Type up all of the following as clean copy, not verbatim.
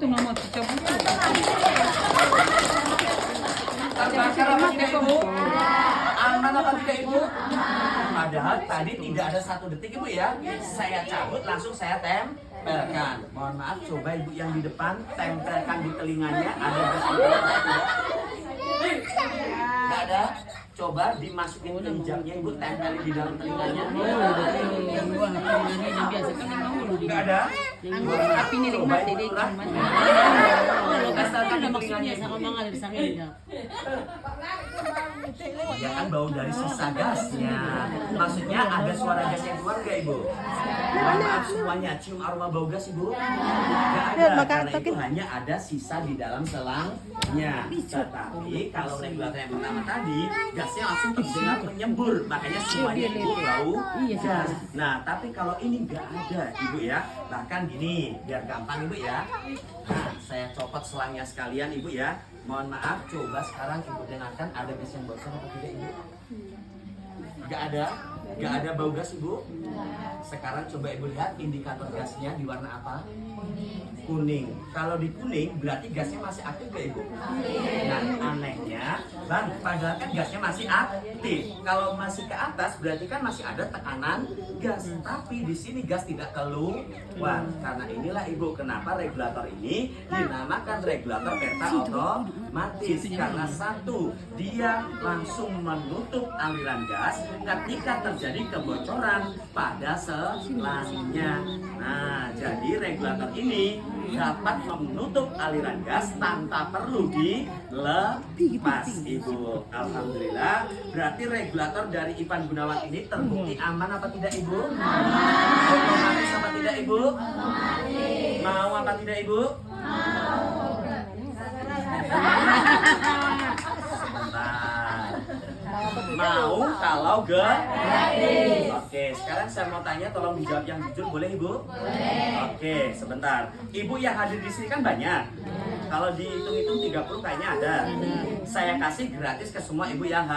itu mama cabut. Terbakar apa tidak Ibu? Aman apa tidak Ibu? Padahal tadi tidak ada 1 detik Ibu ya. Saya cabut langsung saya tempelkan. Mohon maaf, coba Ibu yang di depan tempelkan di telinganya. Ada gas di dalam? Tidak ada. Coba dimasukin ke hijabnya Ibu, tempelin di dalam telinganya. Tidak ada. Api nih mati deh. Tempelkan di telinganya sama Ibu. mangal sa akin. Ya kan bau dari sisa gasnya. Maksudnya ada suara gas yang keluar nggak Ibu? Mohon maaf semuanya, cium aroma bau gas Ibu? Nggak ada, karena itu hanya ada sisa di dalam selangnya. Tetapi kalau regulator yang pertama tadi, gasnya langsung terdengar menyembur. Makanya semuanya Ibu bau gas. Nah, tapi kalau ini nggak ada Ibu ya. Bahkan gini, biar gampang Ibu ya. Nah, saya copot selangnya sekalian Ibu ya. Mohon maaf, coba sekarang Ibu dengarkan ada gas yang bocor atau tidak Ibu? Gak ada? Gak ada bau gas Ibu? Sekarang coba Ibu lihat indikator gasnya di warna apa? Kuning. Kalau di kuning berarti gasnya masih aktif gak Ibu? Nah anehnya, Bang, padahal kan gasnya masih aktif. Kalau masih ke atas berarti kan masih ada tekanan gas. Tapi di sini gas tidak keluar. Karena inilah Ibu kenapa regulator ini dinamakan regulator peta otomatis. Karena satu, dia langsung menutup aliran gas ketika terjadi kebocoran pada selangnya. Nah, jadi regulator ini dapat menutup aliran gas tanpa perlu dilepas Ibu. Alhamdulillah, berarti regulator dari Ivan Gunawan ini terbukti aman apa tidak Ibu? Otomatis apa tidak Ibu? Mau apa tidak Ibu? Mau kalau gratis. Oke, sekarang saya mau tanya, tolong dijawab yang jujur, boleh Ibu? Boleh. Oke, sebentar. Ibu yang hadir di sini kan banyak. Kalau dihitung-hitung 30 kayaknya ada. Saya kasih gratis ke semua Ibu yang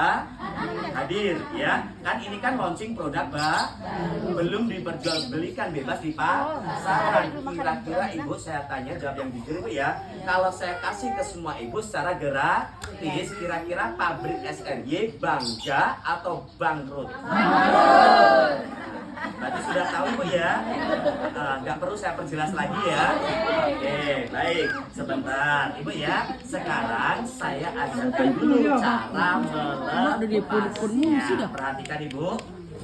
hadir ya. Kan ini kan launching produk belum diperjualbelikan, bebas di pasaran. Kira-kira Ibu saya tanya, jawab yang jujur Ibu ya. Kalau saya kasih ke semua Ibu secara gratis, kira-kira pabrik SRY bangga atau bangkrut? Berarti sudah tahu Ibu ya. Nggak perlu saya perjelas lagi ya. Oke, baik. Sebentar Ibu ya. Sekarang saya ajarkan dulu cara melepasnya. Perhatikan Ibu.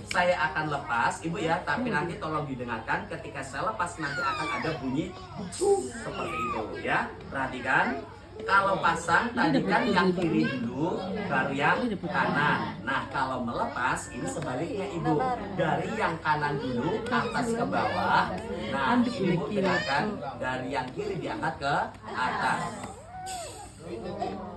Saya akan lepas Ibu ya. Tapi nanti tolong didengarkan. Ketika saya lepas nanti akan ada bunyi seperti itu ya. Perhatikan. Kalau pasang tadi kan yang kiri dulu, baru yang kanan. Nah kalau melepas ini sebaliknya Ibu, dari yang kanan dulu atas ke bawah. Nah ini Ibu dengarkan, dari yang kiri diangkat ke atas.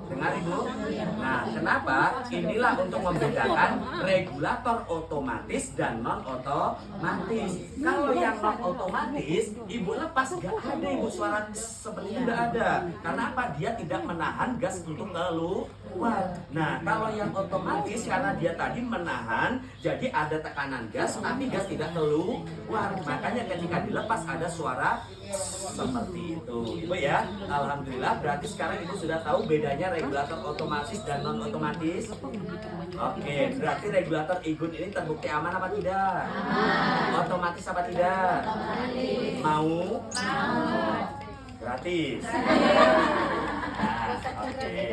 Dengar Ibu? Nah kenapa? Inilah untuk membedakan regulator otomatis dan non otomatis. Kalau yang non otomatis Ibu lepas gak ada Ibu suara seperti tidak ada. Karena apa? Dia tidak menahan gas untuk keluar. Nah kalau yang otomatis karena dia tadi menahan, jadi ada tekanan gas tapi gas tidak keluar. Makanya ketika dilepas ada suara seperti itu Ibu ya. Alhamdulillah, berarti sekarang Ibu sudah tahu bedanya regulator otomatis dan non otomatis. Oke, berarti regulator Igun ini terbukti aman apa tidak? Otomatis apa tidak? Mau? Gratis. Oke.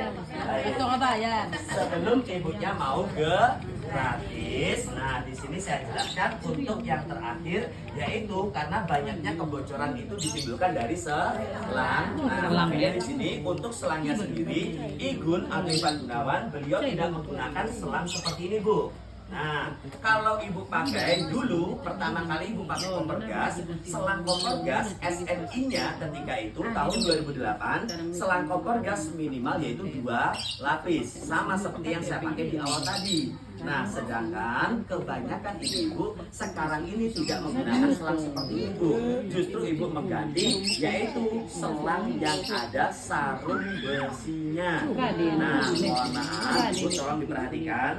Itu apa ya? Sebelum Ibunya mau gratis, nah di sini saya jelaskan untuk yang terakhir, yaitu karena banyaknya kebocoran itu ditimbulkan dari selang. Nah, makanya di sini untuk selangnya sendiri, Igun atau Ivan Gunawan beliau tidak menggunakan selang seperti ini Bu. Nah, kalau Ibu pakai dulu, pertama kali Ibu pakai kompor gas, selang kompor gas SNI-nya ketika itu tahun 2008, selang kompor gas minimal yaitu 2 lapis, sama seperti yang saya pakai di awal tadi. Nah, sedangkan kebanyakan ibu-ibu sekarang ini tidak menggunakan selang seperti itu. Justru ibu mengganti, yaitu selang yang ada sarung besinya. Nah, mohon maaf, ibu tolong diperhatikan.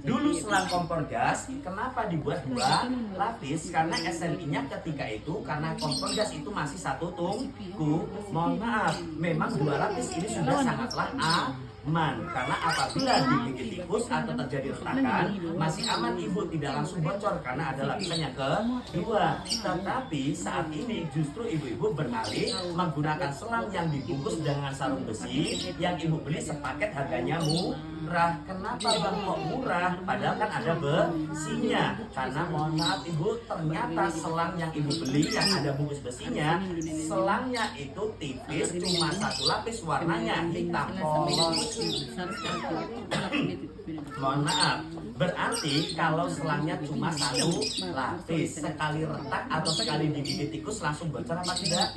Dulu selang kompor gas, kenapa dibuat 2 lapis? Karena SNI-nya ketika itu, karena kompor gas itu masih satu tungku. Mohon maaf, memang 2 lapis ini sudah sangatlah aman. Karena apabila digigit tikus atau terjadi retakan, masih aman ibu, tidak langsung bocor karena ada lapisan yang kedua. Tetapi saat ini justru ibu-ibu beralih menggunakan selang yang dibungkus dengan sarung besi yang ibu beli sepaket, harganya murah. Kenapa bang kok murah? Padahal kan ada besinya. Karena mohon maaf ibu, ternyata selang yang ibu beli yang ada bungkus besinya, selangnya itu tipis, cuma 1 lapis, warnanya hitam polos. Mohon maaf, berarti kalau selangnya cuma 1 lapis, sekali retak atau sekali digigit tikus langsung bocor apa tidak?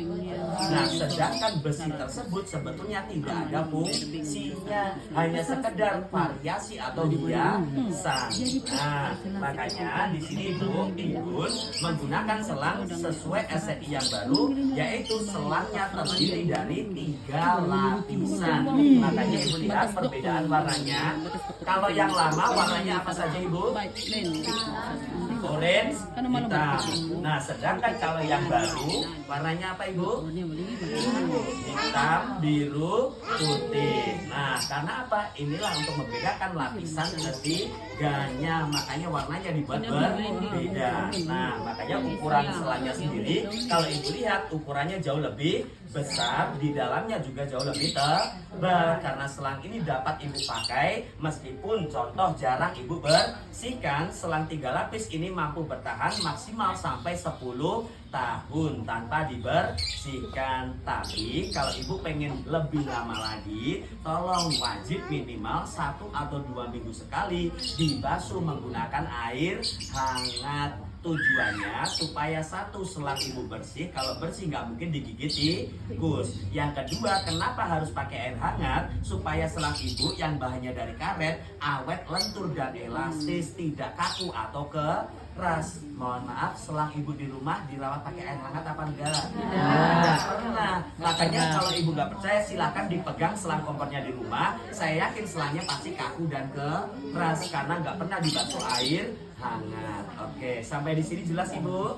Nah, sedangkan besi tersebut sebetulnya tidak ada fungsinya, hanya sekedar variasi atau hiasan. Nah, makanya di sini ibu menggunakan selang sesuai SNI yang baru, yaitu selangnya terdiri dari 3 lapisan. Makanya ibu lihat perbedaan warnanya. Kalau yang lama warnanya apa saja ibu? Orange, hitam. Nah, sedangkan kalau yang baru warnanya apa ibu? Hitam, biru, putih. Nah, karena apa? Inilah untuk membedakan lapisan ketiganya. Makanya warnanya dibuat berbeda. Nah, makanya ukuran selangnya sendiri, kalau ibu lihat ukurannya jauh lebih besar, di dalamnya juga jauh lebih tebal. Karena selang ini dapat ibu pakai meskipun contoh jarang ibu bersihkan, selang 3 lapis ini mampu bertahan maksimal sampai 10 tahun tanpa dibersihkan. Tapi kalau ibu pengen lebih lama lagi, tolong wajib minimal 1 atau 2 minggu sekali dibasuh menggunakan air hangat. Tujuannya supaya 1 selang ibu bersih, kalau bersih nggak mungkin digigit tikus. Yang kedua, kenapa harus pakai air hangat? Supaya selang ibu yang bahannya dari karet awet, lentur dan elastis, tidak kaku atau keras. Mohon maaf, selang ibu di rumah dirawat pakai air hangat apa enggak? Tidak pernah. Makanya kalau ibu nggak percaya, silakan dipegang selang kompornya di rumah. Saya yakin selangnya pasti kaku dan keras karena nggak pernah dibasuh air hangat. Oke, sampai di sini jelas ibu?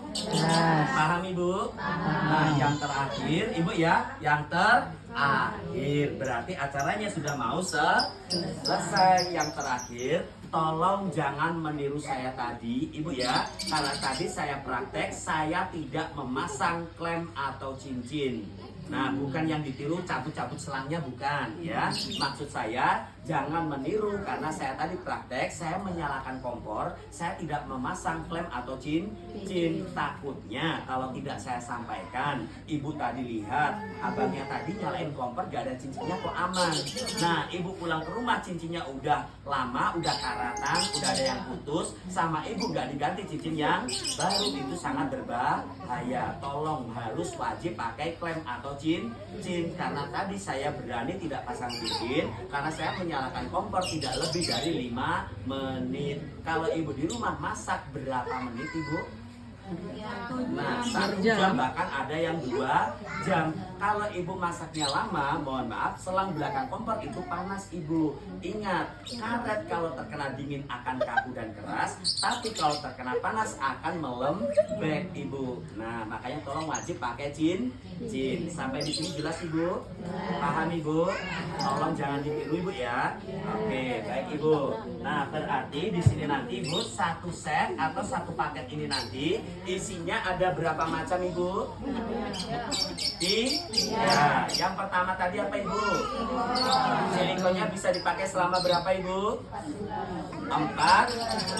Paham ibu? Nah, yang terakhir ibu ya, yang terakhir berarti acaranya sudah mau selesai. Yang terakhir, tolong jangan meniru saya tadi ibu ya, karena tadi saya praktek, saya tidak memasang klem atau cincin. Nah, bukan yang ditiru cabut-cabut selangnya, bukan ya. Maksud saya jangan meniru, karena saya tadi praktek, saya menyalakan kompor, saya tidak memasang klem atau cincin. Takutnya kalau tidak saya sampaikan, ibu tadi lihat abangnya tadi nyalain kompor gak ada cincinnya kok aman. Nah, ibu pulang ke rumah cincinnya udah lama, udah karatan, udah ada yang putus, sama ibu gak diganti cincin yang baru, itu sangat berbahaya. Tolong harus wajib pakai klem atau cincin, karena tadi saya berani tidak pasang cincin karena saya menyalakan kompor tidak lebih dari 5 menit. Kalau ibu di rumah masak berapa menit ibu? Nah, 1 jam, bahkan ada yang 2 jam. Kalau ibu masaknya lama, mohon maaf, selang belakang kompor itu panas ibu. Ingat, karet kalau terkena dingin akan kaku dan keras, tapi kalau terkena panas akan melembek ibu. Nah, makanya tolong wajib pakai cincin. Sampai di sini jelas ibu? Paham ibu? Tolong jangan ditiru ibu ya. Oke, baik ibu. Nah, berarti di sini nanti ibu 1 set atau 1 paket ini nanti isinya ada berapa macam ibu? Ya, yang pertama tadi apa ibu? Silikonnya bisa dipakai selama berapa ibu? 4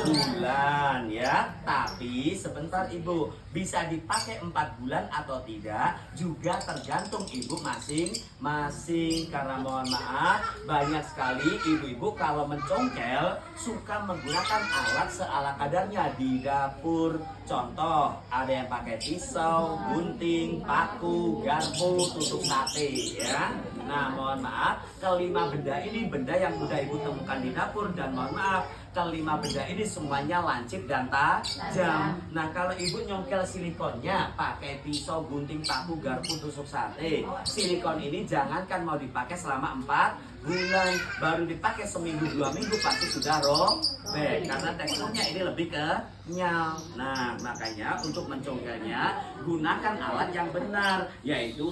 bulan ya. Tapi sebentar ibu, bisa dipakai 4 bulan atau tidak juga tergantung ibu masing-masing. Karena mohon maaf, banyak sekali ibu-ibu kalau mencongkel suka menggunakan alat seala kadarnya di dapur. Contoh, ada yang pakai pisau, gunting, paku, garpu, tusuk sate ya. Nah, mohon maaf, kelima benda ini benda yang mudah ibu temukan di dapur, dan mohon maaf, kelima benda ini semuanya lancip dan tajam. Nah, kalau ibu nyongkel silikonnya pakai pisau, gunting, paku, garpu, tusuk sate, silikon ini jangankan mau dipakai selama 4 bulan, baru dipakai seminggu 2 minggu pasti sudah robek karena teksturnya ini lebih kenyal. Nah, makanya untuk mencongkelnya gunakan alat yang benar, yaitu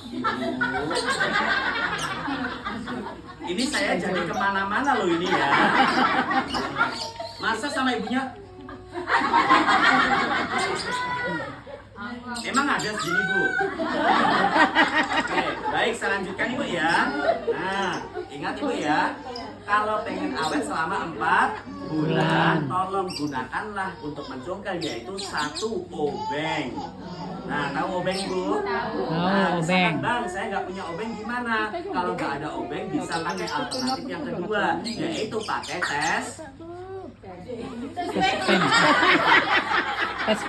ibu. Ini saya jadi kemana-mana loh ini ya. Masa sama ibunya? Emang ada segini Bu? Oke, baik saya lanjutkan Ibu ya. Nah, ingat Ibu ya, kalau pengen awet selama 4 bulan, tolong gunakanlah untuk mencongkel yaitu 1 obeng. Nah, tahu obeng Ibu? Nah, obeng. Bang, saya nggak punya obeng gimana? Kalau nggak ada obeng bisa pakai alternatif yang kedua, yaitu pakai tes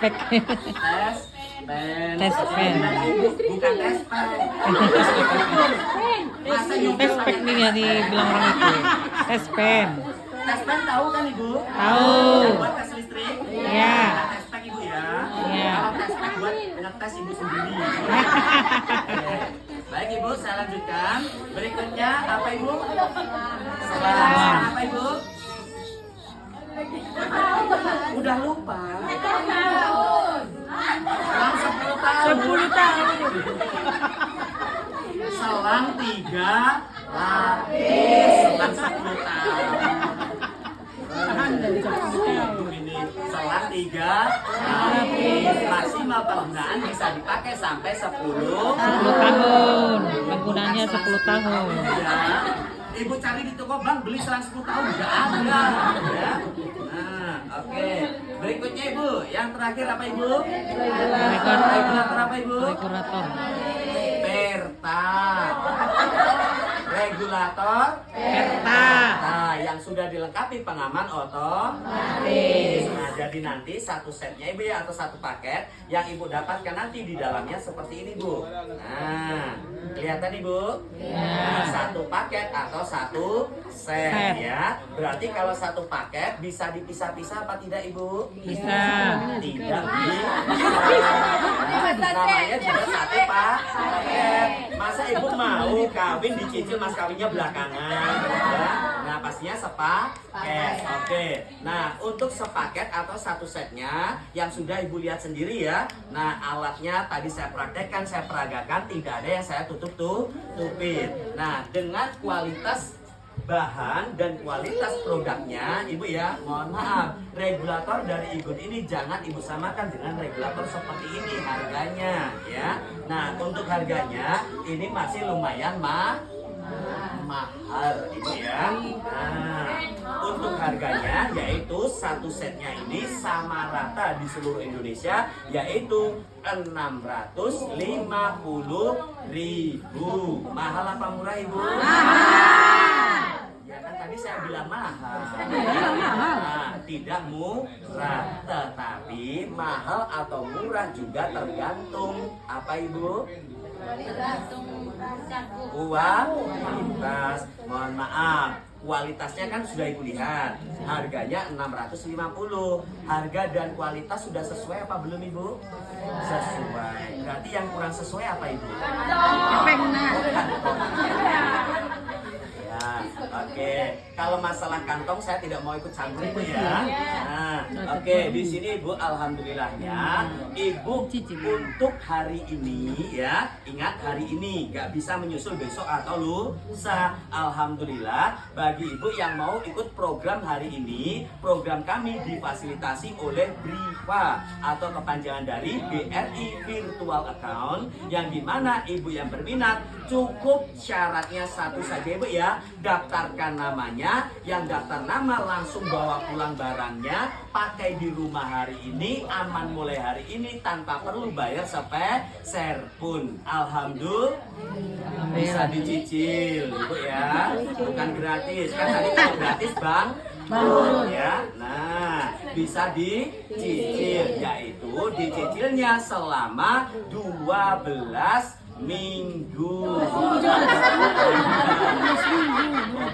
pen. Tes pen. Bukan tes pen. Masa Tes pen nih yang dibilang orang itu. Tes pen. Tes pen tahu kan Ibu? Tahu. Yang buat tes listrik? Iya. Nah, tes pen Ibu ya. Iya. Kalau tes pen buat ngetes Ibu sendiri. Oke. Baik Ibu, saya lanjutkan. Berikutnya apa Ibu? Selang apa Ibu? Udah lupa. Selang 10 tahun. 10 tahun. Selang 3 lapis. Selang 10 tahun. Ini selang 3 lapis. Maksimal penggunaan bisa dipakai sampai 10 tahun. Penggunaannya 10 tahun. Ya. Ibu cari di toko Bang beli selang 10 tahun nggak ada ya. Nah, oke. Berikutnya Ibu, yang terakhir apa Ibu? Regulator apa Ibu? Regulator. Perta. Regulator Perta. Nah, yang sudah dilengkapi pengaman otomatis. Nah, jadi nanti satu setnya Ibu ya atau satu paket yang Ibu dapatkan nanti di dalamnya seperti ini Bu. Nah, kelihatan Ibu? Nah, satu paket atau satu set ya. Berarti kalau satu paket bisa dipisah-pisah apa tidak Ibu? Bisa. Tidak bisa. Nah, namanya juga satu paket. Masa Ibu mau kawin dicicil mas kawinnya belakangan ya? Nah pastinya sepaket. Oke. Nah untuk sepaket atau satu setnya yang sudah Ibu lihat sendiri ya. Nah alatnya tadi saya praktekkan, saya peragakan, tidak ada yang saya tutupin. Nah dengan kualitas bahan dan kualitas produknya Ibu ya, mohon maaf, regulator dari Igun ini jangan Ibu samakan dengan regulator seperti ini harganya ya. Nah untuk harganya ini masih lumayan mahal Ibu ya. Nah untuk harganya yaitu satu setnya ini sama rata di seluruh Indonesia yaitu 650.000. Mahal apa murah Ibu? Ya kan tadi saya bilang mahal. Nah, tidak murah, tetapi mahal atau murah juga tergantung apa Ibu? Kualitas. Mohon maaf, kualitasnya kan sudah Ibu lihat. Harganya 650. Harga dan kualitas sudah sesuai apa belum Ibu? Sesuai. Berarti yang kurang sesuai apa Ibu? Oke, kalau masalah kantong saya tidak mau ikut campur Ibu ya. Nah, oke, di sini Ibu alhamdulillahnya Ibu untuk hari ini ya, ingat hari ini nggak bisa menyusul besok atau lusa. Alhamdulillah bagi Ibu yang mau ikut program hari ini, program kami difasilitasi oleh BRIVA atau kepanjangan dari BRI Virtual Account yang dimana Ibu yang berminat cukup syaratnya satu saja Ibu ya, daftarkan namanya, yang daftar nama langsung bawa pulang barangnya, pakai di rumah hari ini, aman mulai hari ini tanpa perlu bayar sepeser pun. Alhamdulillah bisa dicicil Ibu ya, bukan gratis kan tadi kalau gratis Bang ya. Nah bisa dicicil, yaitu dicicilnya selama 12 minggu.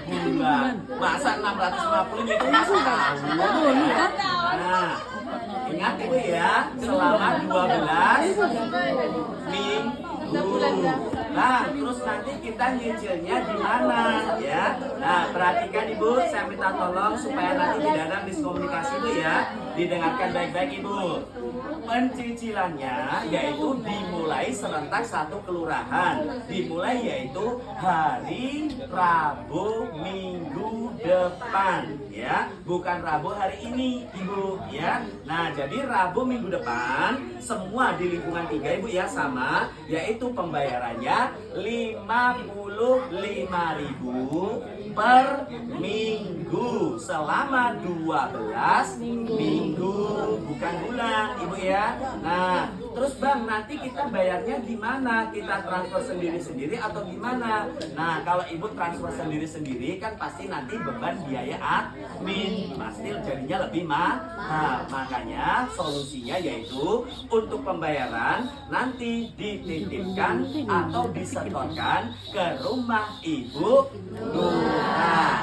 Bulan. Masa 650 itu setahun. Nah, ingat Ibu ya, selama 12 minggu. Nah, terus nanti kita nyicilnya di mana ya? Nah, perhatikan Ibu, saya minta tolong supaya nanti tidak ada miskomunikasi Bu ya. Didengarkan baik-baik Ibu. Pencicilannya yaitu dimulai serentak satu kelurahan. Dimulai yaitu hari Rabu minggu depan ya, bukan Rabu hari ini Ibu ya. Nah, jadi Rabu minggu depan semua di lingkungan 3 Ibu ya sama, yaitu pembayarannya 55.000 per minggu selama 12 minggu, bukan bulan Ibu ya. Nah, terus Bang, nanti kita bayarnya gimana? Kita transfer sendiri-sendiri atau gimana? Nah, kalau Ibu transfer sendiri-sendiri kan pasti nanti beban biaya admin pasti jadinya lebih mahal. Makanya solusinya yaitu untuk pembayaran nanti dititipkan atau disetorkan ke rumah Ibu Lurah